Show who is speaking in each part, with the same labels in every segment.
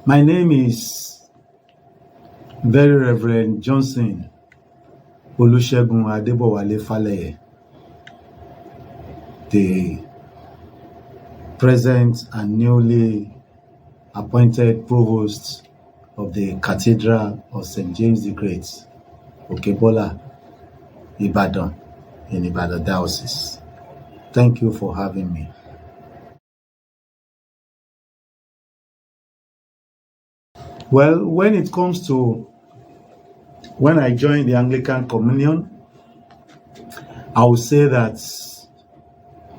Speaker 1: My name is Very Reverend Johnson Olusegun Adebowale Faleye, the present and newly appointed Provost of the Cathedral of St. James the Great, Okebola, Ibadan, in Ibadan Diocese. Thank you for having me. Well, when it comes to when I joined the Anglican Communion, I would say that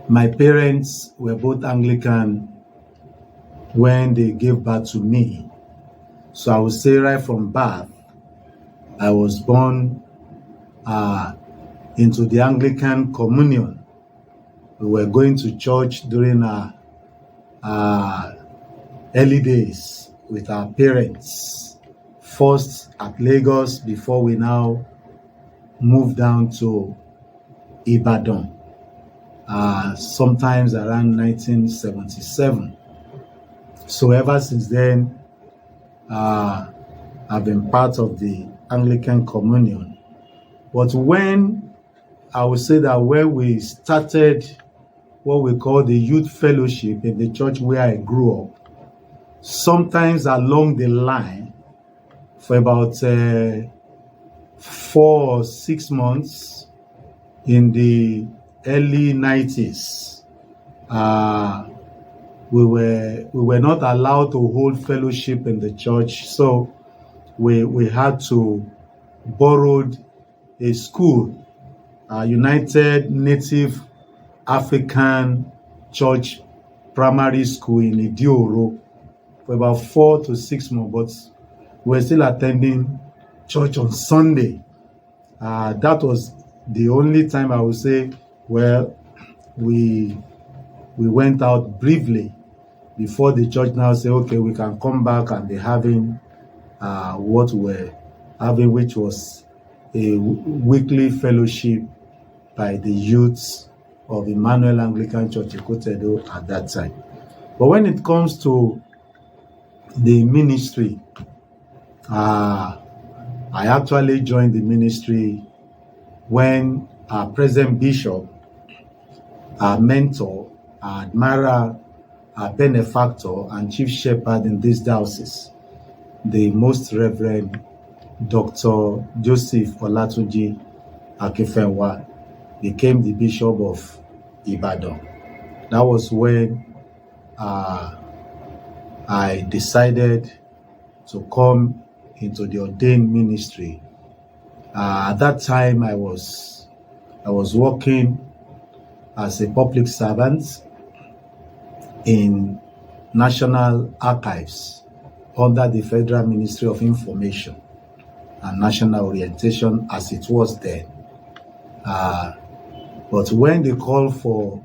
Speaker 1: my parents were both Anglican when they gave birth to me. So I would say right from birth, I was born into the Anglican Communion. We were going to church during our early days with our parents, first at Lagos before we now moved down to Ibadan, sometimes around 1977. So ever since then, I've been part of the Anglican Communion. But when I would say that when we started what we call the youth fellowship in the church where I grew up, sometimes along the line, for about 4 or 6 months in the early 90s, we were not allowed to hold fellowship in the church, so we had to borrow a school, United Native African Church Primary School in Idioro, for about 4 to 6 months, but we were still attending church on Sunday. That was the only time I would say, well, we went out briefly before the church now say, okay, we can come back and be having what we're having, which was a weekly fellowship by the youths of Emmanuel Anglican Church Cathedral at that time. But when it comes to the ministry, I actually joined the ministry when our present bishop, our mentor, our admirer, our benefactor, and chief shepherd in this diocese, the Most Reverend Dr. Joseph Olatunji Akifenwa, became the Bishop of Ibadan. That was when I decided to come into the ordained ministry. At that time, I was working as a public servant in National Archives under the Federal Ministry of Information and National Orientation, as it was then. But when the call for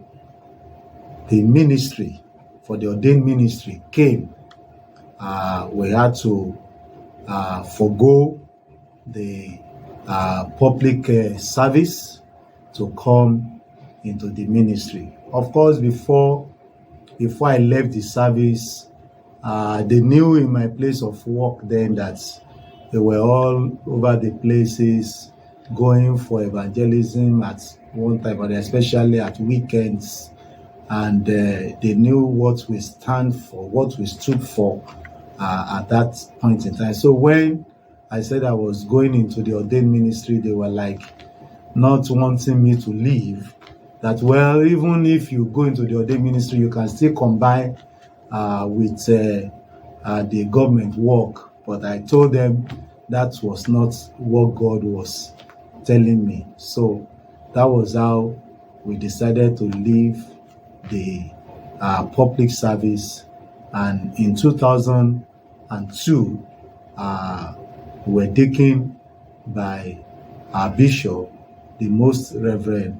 Speaker 1: the ministry, for the ordained ministry came, we had to forego the public service to come into the ministry. Of course, before I left the service, they knew in my place of work then that they were all over the places going for evangelism at one time, but especially at weekends. And they knew what we stand for, what we stood for at that point in time. So when I said I was going into the ordained ministry, they were like not wanting me to leave. That, well, even if you go into the ordained ministry, you can still combine with the government work. But I told them that was not what God was telling me. So that was how we decided to leave the public service. And in 2002, we were taken by our bishop, the Most Reverend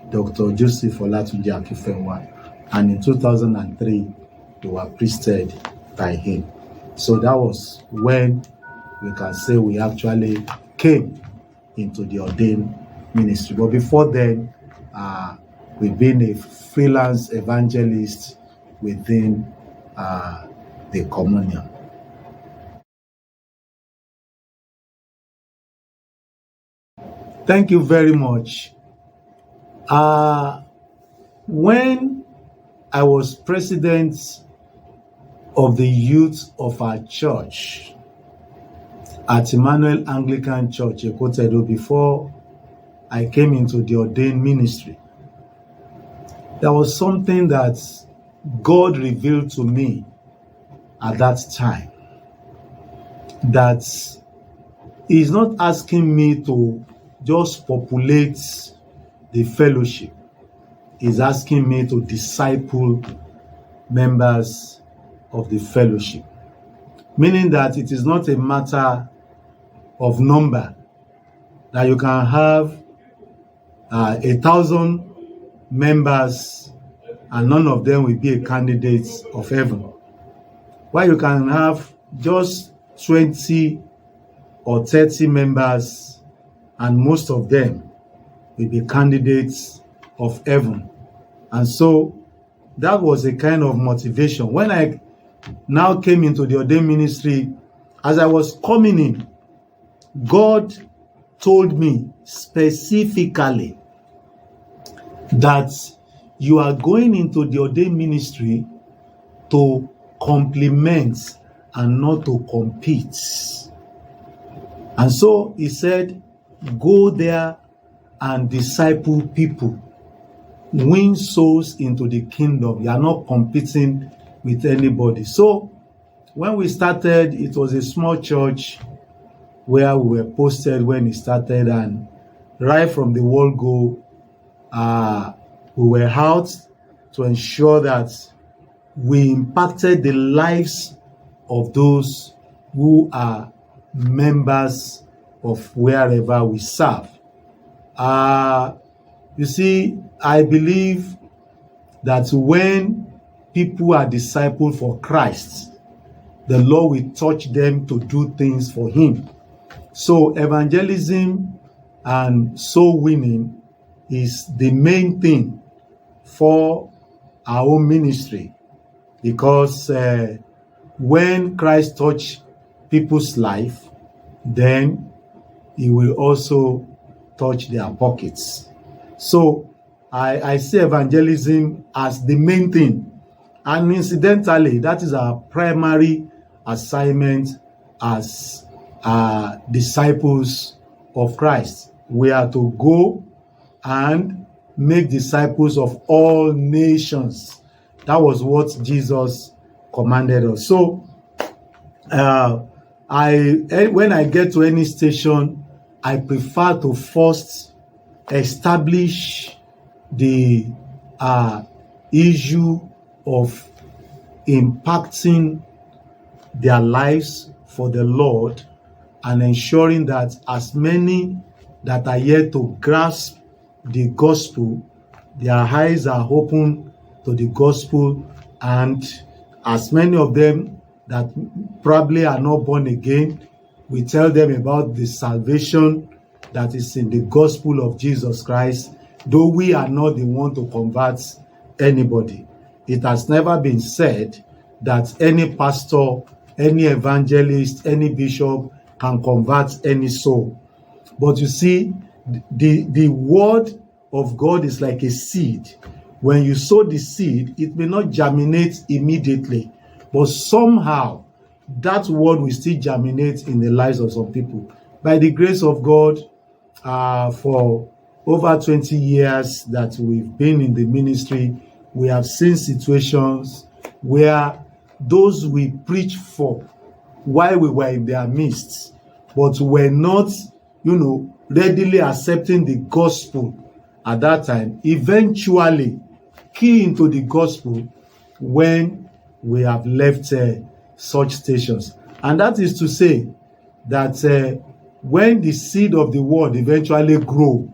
Speaker 1: Dr. Joseph Olatunji Akifenwa, and in 2003, we were priested by him. So that was when we can say we actually came into the ordained ministry. But before then, we've been a freelance evangelist within the communion. Thank you very much. When I was president of the youth of our church at Emmanuel Anglican Church, Cathedral, before I came into the ordained ministry, there was something that God revealed to me at that time, that He's not asking me to just populate the fellowship. He's asking me to disciple members of the fellowship. Meaning that it is not a matter of number, that you can have 1,000 members and none of them will be a candidate of heaven. While you can have just 20 or 30 members and most of them will be candidates of heaven. And so that was a kind of motivation. When I now came into the ordained ministry, as I was coming in, God told me specifically that you are going into the ordained ministry to complement and not to compete. And so he said, go there and disciple people, win souls into the kingdom. You are not competing with anybody. So when we started, it was a small church where we were posted when it started, and right from the word go, we were out to ensure that we impacted the lives of those who are members of wherever we serve. You see, I believe that when people are discipled for Christ, the Lord will touch them to do things for Him. So evangelism and soul winning is the main thing for our own ministry, because when Christ touched people's life, then He will also touch their pockets. So I see evangelism as the main thing. And incidentally, that is our primary assignment as disciples of Christ. We are to go and make disciples of all nations. That was what Jesus commanded us. So when I get to any station, I prefer to first establish the issue of impacting their lives for the Lord and ensuring that as many that are yet to grasp the gospel, their eyes are open to the gospel, and as many of them that probably are not born again, we tell them about the salvation that is in the gospel of Jesus Christ, though we are not the one to convert anybody. It has never been said that any pastor, any evangelist, any bishop can convert any soul. But you see, the word of God is like a seed. When you sow the seed, it may not germinate immediately, but somehow that word will still germinate in the lives of some people. By the grace of God, for over 20 years that we've been in the ministry, we have seen situations where those we preached for while we were in their midst, but were not, readily accepting the gospel at that time, eventually key into the gospel when we have left such stations. And that is to say that when the seed of the word eventually grow,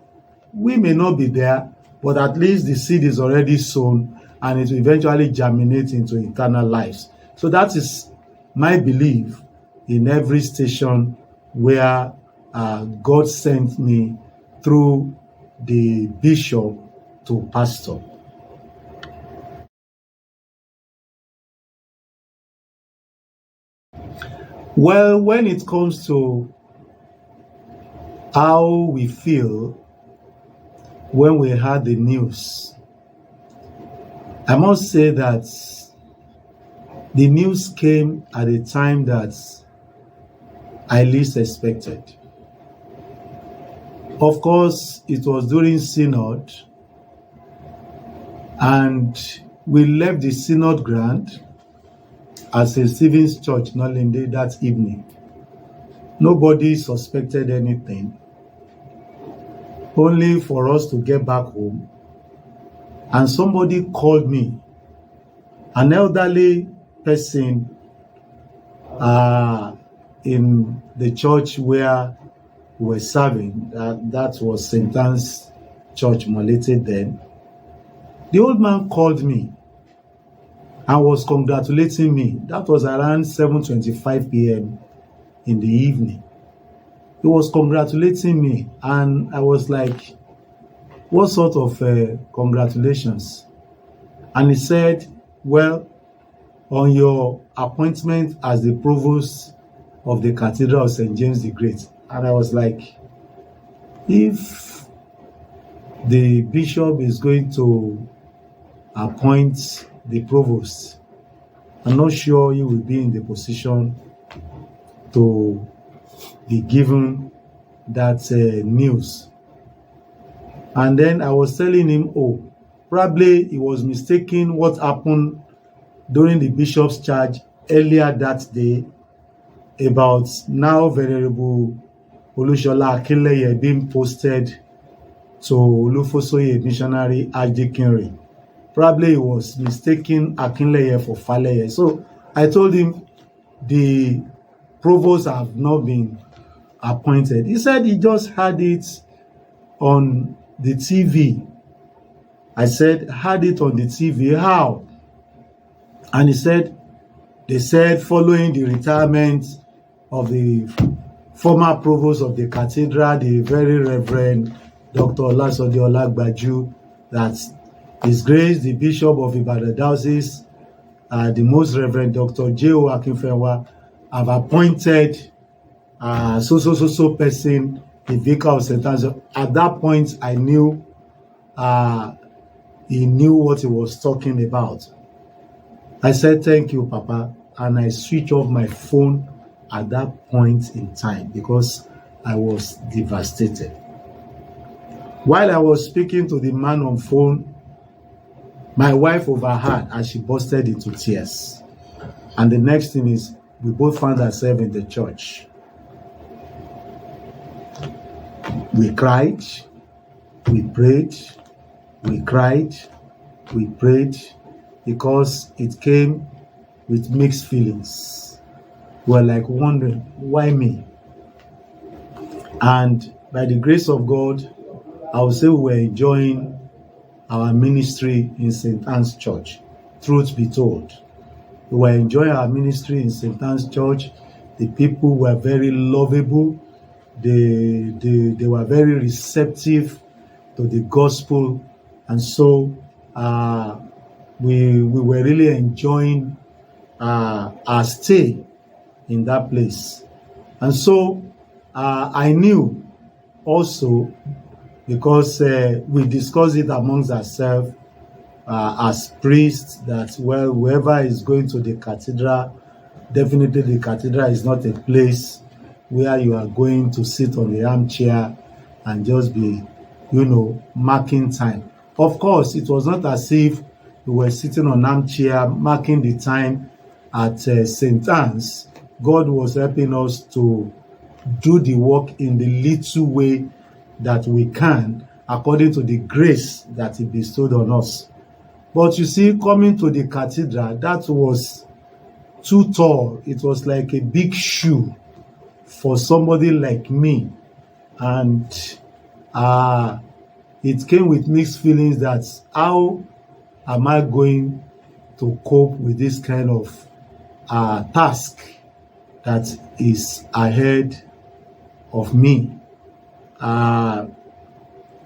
Speaker 1: we may not be there, but at least the seed is already sown and it will eventually germinate into eternal lives. So that is my belief in every station where God sent me through the bishop to pastor. Well, when it comes to how we feel when we heard the news. I must say that the news came at a time that I least expected. Of course, it was during Synod, and we left the Synod ground at St. Stephen's Church, Nolinde, that evening. Nobody suspected anything, only for us to get back home. And somebody called me, an elderly person in the church where we were serving. That was St. Anne's Church, Molete then. The old man called me and was congratulating me. That was around 7:25 p.m. in the evening. He was congratulating me, and I was like, what sort of congratulations? And he said, well, on your appointment as the Provost of the Cathedral of St. James the Great. And I was like, if the bishop is going to appoint the Provost, I'm not sure he will be in the position to be given that news. And then I was telling him, oh, probably he was mistaken what happened during the bishop's charge earlier that day about now Venerable Olusegun being posted to Olufosoye Missionary Archdeaconry. Probably he was mistaken Akinleye for Faleye. So I told him the provost have not been appointed. He said he just had it on the TV. I said, had it on the TV, how? And he said, they said following the retirement of the former provost of the cathedral, the very Reverend Dr. Olusegun, that His Grace, the Bishop of Ibadan Diocese, the Most Reverend Dr. J.O. Akinfenwa, have appointed so person, the vicar of St. Anne's. At that point, I knew he knew what he was talking about. I said, thank you, Papa. And I switched off my phone at that point in time because I was devastated. While I was speaking to the man on phone, my wife overheard and she bursted into tears. And the next thing is, we both found ourselves in the church. We cried, we prayed, we cried, we prayed, because it came with mixed feelings. We're like wondering, why me? And by the grace of God, I would say we were enjoying our ministry in St. Anne's Church. Truth be told, we were enjoying our ministry in St. Anne's Church. The people were very lovable. They were very receptive to the gospel, and so we were really enjoying our stay in that place. And so I knew also, because we discussed it amongst ourselves as priests, that, well, whoever is going to the cathedral, definitely the cathedral is not a place where you are going to sit on the armchair and just be, marking time. Of course, it was not as if we were sitting on armchair marking the time at St. Anne's. God was helping us to do the work in the little way that we can, according to the grace that He bestowed on us. But you see, coming to the cathedral, that was too tall. It was like a big shoe for somebody like me. And it came with mixed feelings that how am I going to cope with this kind of task that is ahead of me.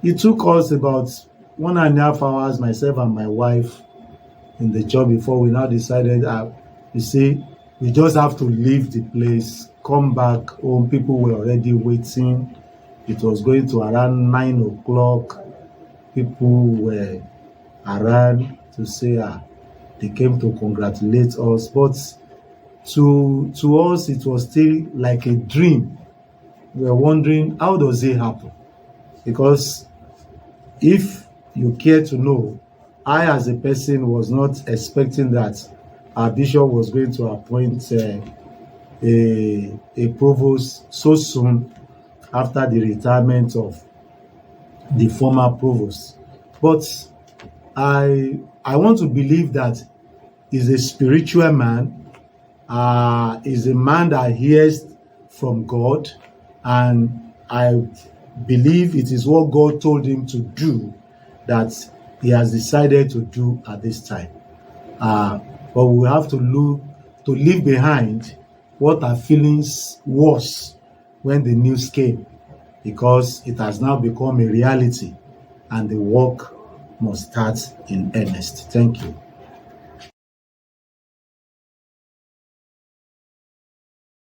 Speaker 1: It took us about 1.5 hours, myself and my wife, in the job before we now decided, we just have to leave the place, come back home. People were already waiting, it was going to around 9 o'clock. People were around to say, they came to congratulate us. But to us, it was still like a dream. We were wondering, how does it happen? Because if you care to know, I as a person was not expecting that our bishop was going to appoint a provost so soon after the retirement of the former provost. But I want to believe that he's a spiritual man, is a man that hears from God, and I believe it is what God told him to do that he has decided to do at this time. But we have to leave behind what our feelings was when the news came, because it has now become a reality and the work must start in earnest. Thank you.